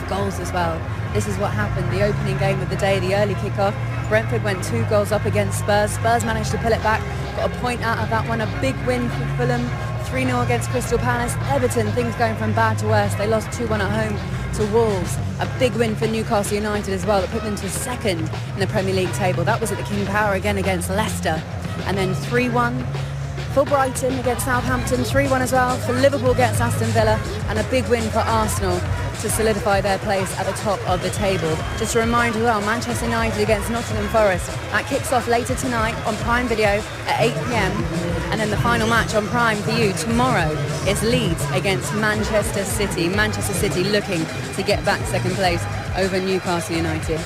goals as well. This is what happened. The opening game of the day, the early kickoff. Brentford went 2 goals up against Spurs. Spurs managed to pull it back. Got a point out of that one. A big win for Fulham. 3-0 against Crystal Palace. Everton, things going from bad to worse. They lost 2-1 at home to Wolves. A big win for Newcastle United as well, that put them to second in the Premier League table. That was at the King Power again against Leicester. And then 3-1 for Brighton against Southampton. 3-1 as well for Liverpool against Aston Villa. And a big win for Arsenal to solidify their place at the top of the table. Just a reminder as well, Manchester United against Nottingham Forest. That kicks off later tonight on Prime Video at 8 p.m. And then the final match on Prime for you tomorrow is Leeds against Manchester City. Manchester City looking to get back second place over Newcastle United.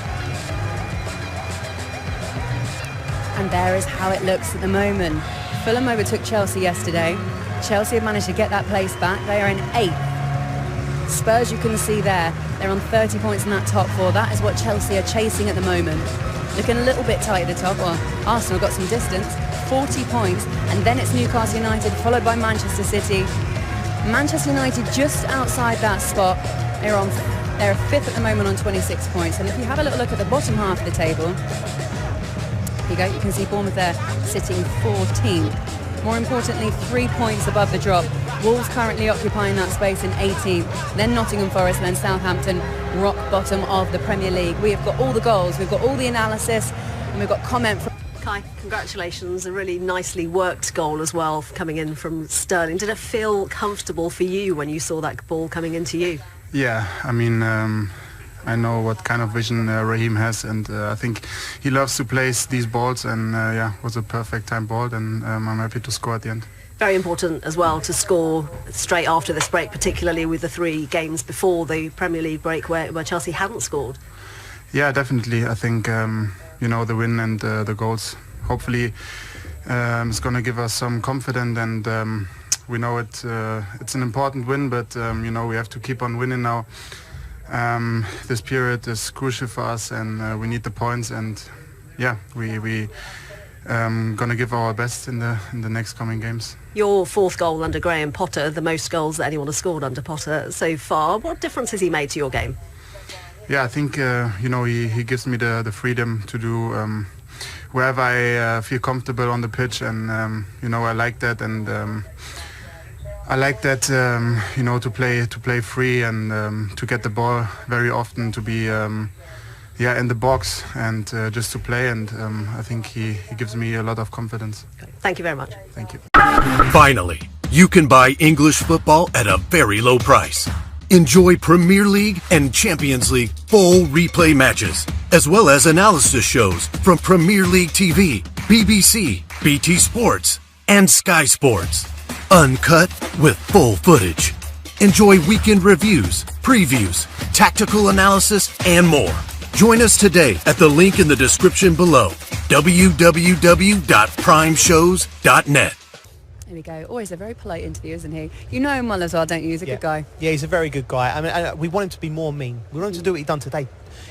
And there is how it looks at the moment. Fulham overtook Chelsea yesterday. Chelsea have managed to get that place back. They are in 8th. Spurs, you can see there, they're on 30 points in that top 4. That is what Chelsea are chasing at the moment. Looking a little bit tight at the top. Well, Arsenal got some distance, 40 points, and then it's Newcastle United, followed by Manchester City. Manchester United just outside that spot. They're 5th at the moment on 26 points. And if you have a little look at the bottom half of the table, here you go, you can see Bournemouth there sitting 14th. More importantly, 3 points above the drop. Wolves currently occupying that space in 18th. Then Nottingham Forest, and then Southampton, rock bottom of the Premier League. We have got all the goals, we've got all the analysis, and we've got comment from... Kai, congratulations. A really nicely worked goal as well coming in from Sterling. Did it feel comfortable for you when you saw that ball coming into you? Yeah, I mean, I know what kind of vision Raheem has, and I think he loves to place these balls, and yeah, it was a perfect time ball, and I'm happy to score at the end. Very important as well to score straight after this break, particularly with the 3 games before the Premier League break where Chelsea hadn't scored. Yeah, definitely. I think, you know, the win and the goals, hopefully it's going to give us some confidence, and we know it's an important win, but you know, we have to keep on winning now. This period is crucial for us, and we need the points, and yeah, we gonna give our best in the next coming games. Your 4th goal under Graham Potter, the most goals that anyone has scored under Potter so far. What difference has he made to your game? Yeah, I think you know, he gives me the freedom to do wherever I feel comfortable on the pitch, and you know, I like that, and I like that, you know, to play free, and to get the ball very often, to be yeah, in the box, and just to play, and I think he gives me a lot of confidence. Thank you very much. Thank you. Finally, you can buy English football at a very low price. Enjoy Premier League and Champions League full replay matches, as well as analysis shows from Premier League TV, BBC, BT Sports, and Sky Sports. Uncut with full footage. Enjoy weekend reviews, previews, tactical analysis, and more. Join us today at the link in the description below, www.primeshows.net. There we go. Always a very polite interview, isn't he? You know him well as well, don't you? He's a good guy. Yeah, he's a very good guy. I mean, we want him to be more mean. We want him to do what he done today.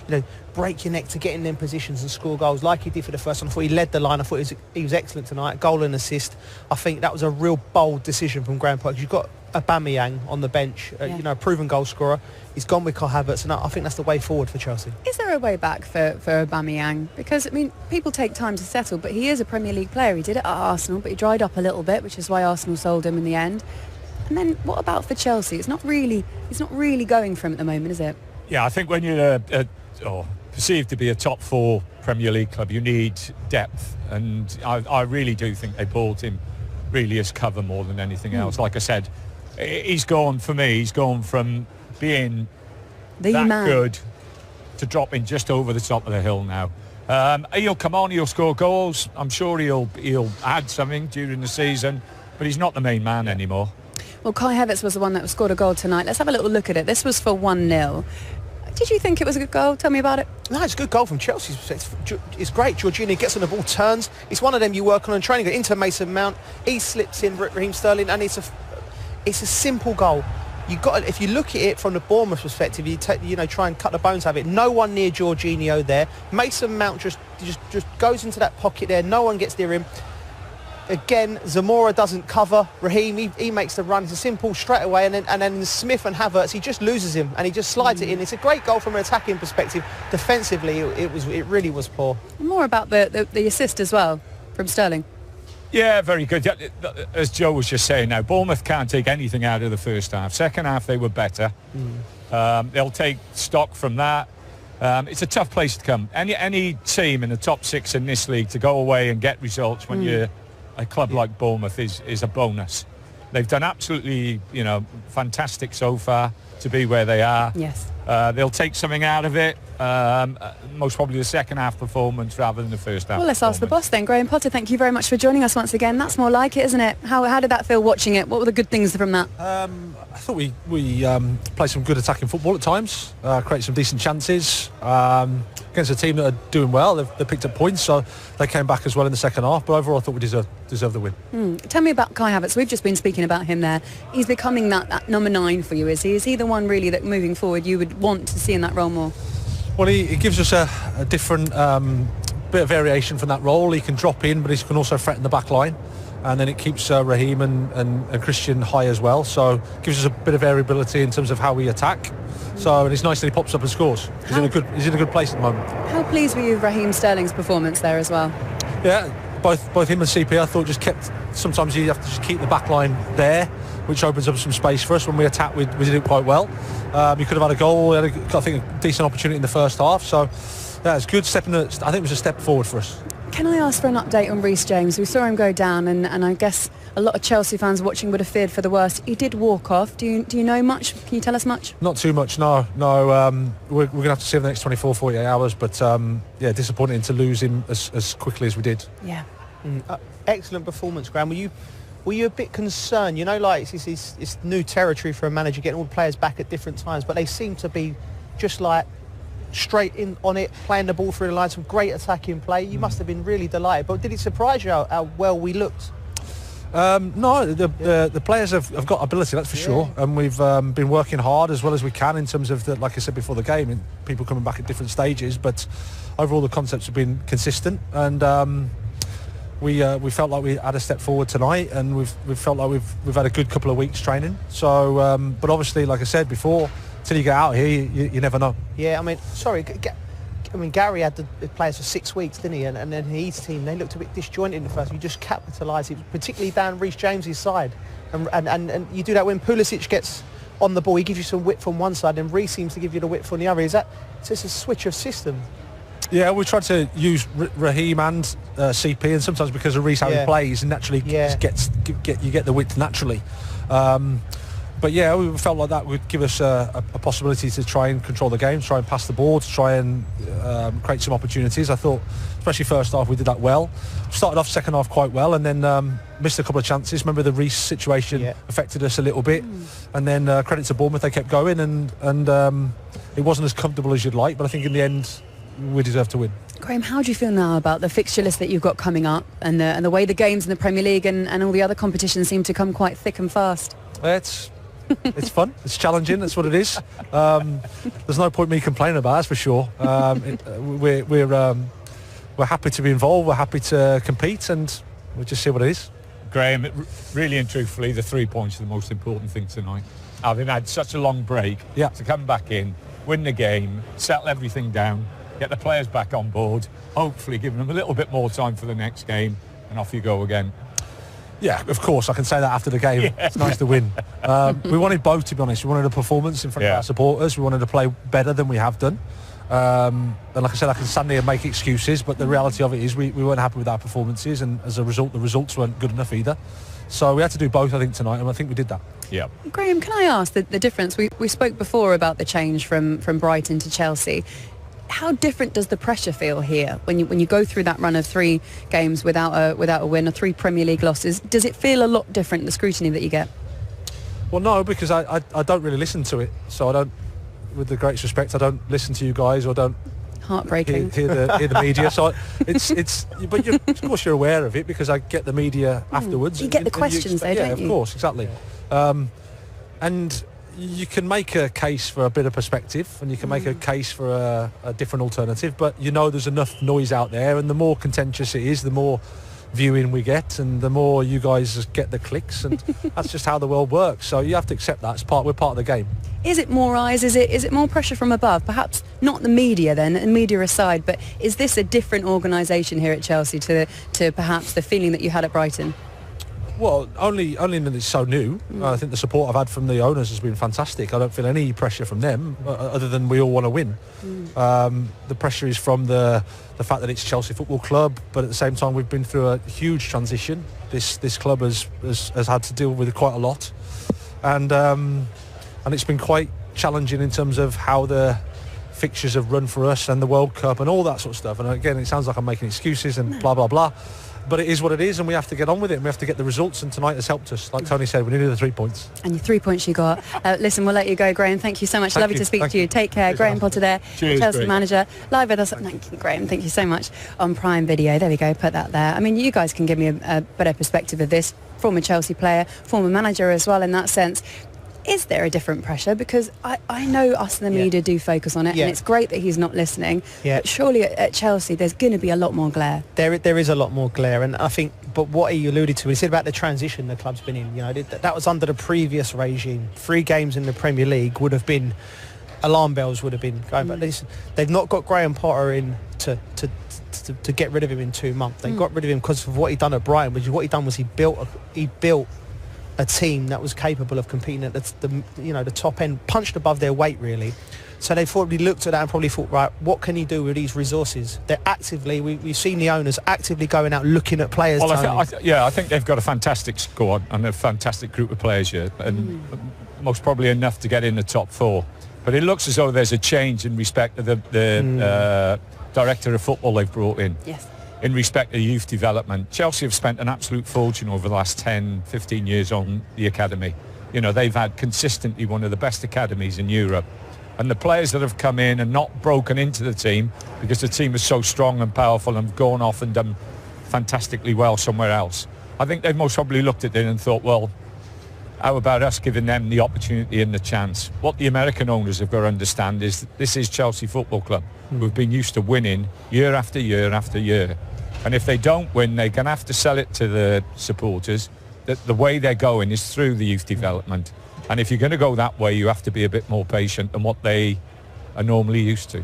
You know, break your neck to get in them positions and score goals like he did for the first one. I thought he led the line. I thought he was excellent tonight. Goal and assist. I think that was a real bold decision from Graham Potter. You've got Aubameyang on the bench, you know, a proven goal scorer. He's gone with Kai Havertz, and I think that's the way forward for Chelsea. Is there a way back for Aubameyang? Because, I mean, people take time to settle, but he is a Premier League player. He did it at Arsenal, but he dried up a little bit, which is why Arsenal sold him in the end. And then what about for Chelsea? It's not really going for him at the moment, is it? Yeah, I think when you're perceived to be a top 4 Premier League club, you need depth, and I really do think they bought him really as cover more than anything else. Like I said, he's gone from being that good to dropping just over the top of the hill now. He'll come on, he'll score goals. I'm sure he'll add something during the season, but he's not the main man anymore. Well, Kai Havertz was the one that scored a goal tonight. Let's have a little look at it. This was for 1-0. Did you think it was a good goal? Tell me about it. No, it's a good goal from Chelsea. It's great. Jorginho gets on the ball, turns. It's one of them you work on in training. Into Mason Mount. He slips in Raheem Sterling, and it's a simple goal. You got, if you look at it from the Bournemouth perspective, try and cut the bones out of it. No one near Jorginho there. Mason Mount just goes into that pocket there. No one gets near him. again, Zamora doesn't cover Raheem. He makes the run. It's a simple straight away, and then Smith and Havertz, he just loses him and he just slides it in. It's a great goal from an attacking perspective. Defensively, it really was poor. More about the assist as well from Sterling. Yeah, very good. As Joe was just saying now, Bournemouth can't take anything out of the first half. Second half, they were better. They'll take stock from that. It's a tough place to come. Any team in the top 6 in this league to go away and get results when you're a club like Bournemouth is a bonus. They've done absolutely, fantastic so far to be where they are. Yes. They'll take something out of it, most probably the second half performance rather than the first half. Well, let's ask the boss then. Graham Potter, thank you very much for joining us once again. That's more like it, isn't it? How did that feel watching it? What were the good things from that? I thought we played some good attacking football at times, created some decent chances against a team that are doing well. They've picked up points, so they came back as well in the second half. But overall, I thought we deserved the win. Tell me about Kai Havertz. We've just been speaking about him there. He's becoming that number 9 for you, is he? Is he the one really that moving forward you would want to see in that role more? Well, he gives us a different bit of variation from that role. He can drop in, but he can also threaten the back line. And then it keeps Raheem and Christian high as well. So it gives us a bit of variability in terms of how we attack. So and it's nice that he pops up and scores. He's in a good place at the moment. How pleased were you with Raheem Sterling's performance there as well? Yeah, both him and CP I thought just kept, sometimes you have to just keep the back line there, which opens up some space for us. When we attack, we did it quite well. We could have had a goal. We had, I think, a decent opportunity in the first half. So yeah, it's good. I think it was a step forward for us. Can I ask for an update on Reece James? We saw him go down, and I guess a lot of Chelsea fans watching would have feared for the worst. He did walk off. Do you know much? Can you tell us much? Not too much, no. We're going to have to see him the next 24, 48 hours. But yeah, disappointing to lose him as quickly as we did. Yeah. Excellent performance, Graham. Were you a bit concerned? It's new territory for a manager, getting all the players back at different times, but they seem to be just like straight in on it, playing the ball through the line, some great attacking play. You must have been really delighted. But did it surprise you how well we looked? No, the players have got ability, that's for sure, and we've been working hard as well as we can in terms of like I said before the game, and people coming back at different stages. But overall, the concepts have been consistent, and we felt like we had a step forward tonight, and we've felt like we've had a good couple of weeks training. So, but obviously, like I said before, till you get out here, you never know. Yeah, Gary had the players for 6 weeks, didn't he? And then his team, they looked a bit disjointed in the first. You just capitalised it, particularly down Reece James's side. And you do that when Pulisic gets on the ball, he gives you some width from one side, and Reece seems to give you the width from the other. It's just a switch of system. Yeah, we tried to use Raheem and CP, and sometimes because of Reece how he plays, and naturally you get the width naturally. But yeah, we felt like that would give us a possibility to try and control the game, try and pass the ball, to try and create some opportunities. I thought, especially first half, we did that well. Started off second half quite well, and then missed a couple of chances. Remember the Reece situation affected us a little bit, and then credit to Bournemouth, they kept going, and it wasn't as comfortable as you'd like, but I think in the end we deserved to win. Graham, how do you feel now about the fixture list that you've got coming up, and the way the games in the Premier League and all the other competitions seem to come quite thick and fast? It's fun. It's challenging. That's what it is. There's no point me complaining about it, that's for sure. We're happy to be involved. We're happy to compete, and we'll just see what it is. Graham, really and truthfully, the 3 points are the most important thing tonight. Having had such a long break, to come back in, win the game, settle everything down, get the players back on board, hopefully giving them a little bit more time for the next game, and off you go again. Yeah, of course, I can say that after the game. It's nice to win. We wanted both, to be honest. We wanted a performance in front of our supporters. We wanted to play better than we have done. And like I said, I can stand here and make excuses, but the reality of it is we weren't happy with our performances, and as a result, the results weren't good enough either. So we had to do both, I think, tonight, and I think we did that. Yeah. Graham, can I ask the difference? We spoke before about the change from Brighton to Chelsea. How different does the pressure feel here when you go through that run of 3 games without a win, or 3 Premier League losses? Does it feel a lot different, the scrutiny that you get? Well, no, because I don't really listen to it. So I don't, with the greatest respect, I don't listen to you guys, or don't heartbreaking hear the media. So it's but of course you're aware of it, because I get the media afterwards. You get the questions though, don't you? Of course, exactly. And you can make a case for a bit of perspective, and you can make a case for a different alternative, but there's enough noise out there, and the more contentious it is, the more viewing we get, and the more you guys get the clicks, and that's just how the world works. So you have to accept that. We're part of the game. Is it more eyes? Is it more pressure from above? Perhaps not the media then, and media aside, but is this a different organisation here at Chelsea to perhaps the feeling that you had at Brighton? Well, only in that it's so new. I think the support I've had from the owners has been fantastic. I don't feel any pressure from them other than we all want to win. The pressure is from the fact that it's Chelsea Football Club, but at the same time we've been through a huge transition. This club has had to deal with quite a lot, and it's been quite challenging in terms of how the fixtures have run for us and the World Cup and all that sort of stuff. And again, it sounds like I'm making excuses and blah blah blah. But it is what it is, and we have to get on with it, and we have to get the results, and tonight has helped us. Like Tony said, we needed the 3 points. And your 3 points you got. Listen, we'll let you go, Graham. Thank you so much. Lovely to speak to you. Take care. Graham Potter there, Cheers, Chelsea Graham. manager. Live with us. Thank you, Graham. Thank you so much. On Prime Video. There we go. Put that there. I mean, you guys can give me a better perspective of this. Former Chelsea player, former manager as well in that sense. Is there a different pressure? Because I know us in the media do focus on it, and it's great that he's not listening. But surely at Chelsea there's going to be a lot more glare. There is a lot more glare, and I think, but what he alluded to, he said about the transition the club's been in. You know, that was under the previous regime. 3 games in the Premier League would have been, alarm bells would have been going. But they've not got Graham Potter in to get rid of him in 2 months. They got rid of him because of what he'd done at Brighton. Which what he done was he built a team that was capable of competing at the top end, punched above their weight really. So they probably looked at that and probably thought, right, what can he do with these resources? They're actively, we've seen the owners actively going out looking at players. Well, I think they've got a fantastic squad and a fantastic group of players here, and most probably enough to get in the top 4. But it looks as though there's a change in respect of the director of football they've brought in. Yes. In respect of youth development. Chelsea have spent an absolute fortune over the last 10, 15 years on the academy. You know, they've had consistently one of the best academies in Europe. And the players that have come in and not broken into the team because the team is so strong and powerful and have gone off and done fantastically well somewhere else. I think they've most probably looked at it and thought, well, how about us giving them the opportunity and the chance? What the American owners have got to understand is that this is Chelsea Football Club. We've been used to winning year after year after year. And if they don't win, they're going to have to sell it to the supporters that the way they're going is through the youth development. And if you're going to go that way, you have to be a bit more patient than what they are normally used to.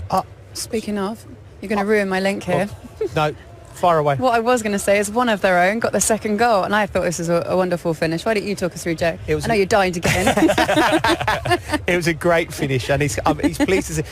Speaking of, you're going to ruin my link here. No, far away. What I was going to say is one of their own got the second goal, and I thought this was a wonderful finish. Why don't you talk us through, Joe? I know you're dying to get in. It was a great finish, and he's pleased to see.